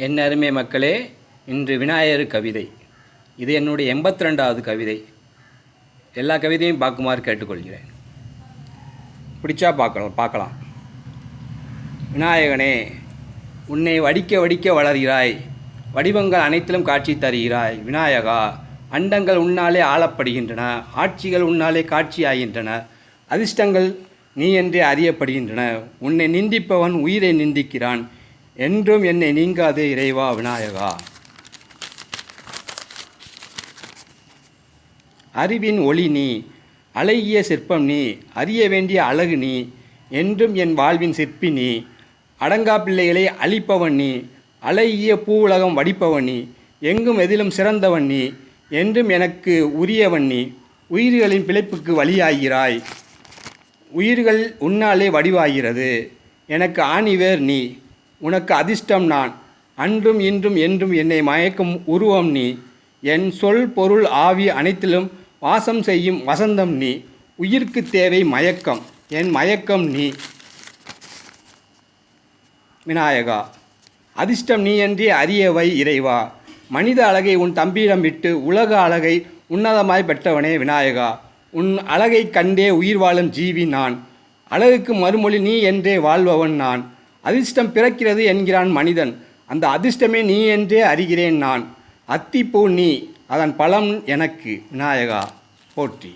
என் அருமை மக்களே, இன்று விநாயகர் கவிதை. இது என்னுடைய 82வது கவிதை. எல்லா கவிதையும் பார்க்குமாறு கேட்டுக்கொள்கிறேன். பிடிச்சா பார்க்கலாம். விநாயகனே, உன்னை வடிக்க வடிக்க வளர்கிறாய், வடிவங்கள் அனைத்திலும் காட்சி தருகிறாய். விநாயகா, அண்டங்கள் உன்னாலே ஆளப்படுகின்றன, ஆட்சிகள் உன்னாலே காட்சியாகின்றன, அதிர்ஷ்டங்கள் நீ என்றே அறியப்படுகின்றன. உன்னை நிந்திப்பவன் உயிரை நிந்திக்கிறான், என்றும் என்னை நீங்காதே இறைவா விநாயகா. அறிவின் ஒளி நீ, அழகிய சிற்பம் நீ, அறிய வேண்டிய அழகு நீ, என்றும் என் வாழ்வின் சிற்பி நீ. அடங்கா பிள்ளைகளை அழிப்பவன் நீ, அழகிய பூவுலகம் வடிப்பவன் நீ, எங்கும் எதிலும் சிறந்தவன் நீ, என்றும் எனக்கு உரியவன் நீ. உயிர்களின் பிழைப்புக்கு வழியாகிறாய், உயிர்கள் உன்னாலே வடிவாகிறது. எனக்கு ஆணிவேர் நீ, உனக்கு அதிர்ஷ்டம் நான், அன்றும் இன்றும் என்றும் என்னை மயக்கும் உருவம் நீ. என் சொல் பொருள் ஆவி அனைத்திலும் வாசம் செய்யும் வசந்தம் நீ. உயிர்க்கு தேவை மயக்கம், என் மயக்கம் நீ. விநாயகா, அதிர்ஷ்டம் நீ என்றே அறியவை இறைவா. மனித அழகை உன் தம்பியிடம் விட்டு உலக அழகை உன்னதமாய் பெற்றவனே விநாயகா. உன் அழகை கண்டே உயிர் வாழும் ஜீவி நான், அழகுக்கு மறுமொழி நீ என்றே வாழ்பவன் நான். அதிர்ஷ்டம் பிறக்கிறது என்கிறான் மனிதன், அந்த அதிர்ஷ்டமே நீ என்றே அறிகிறேன் நான். அத்திப்பூ நீ, அதன் பழம் எனக்கு. விநாயகா போற்றி.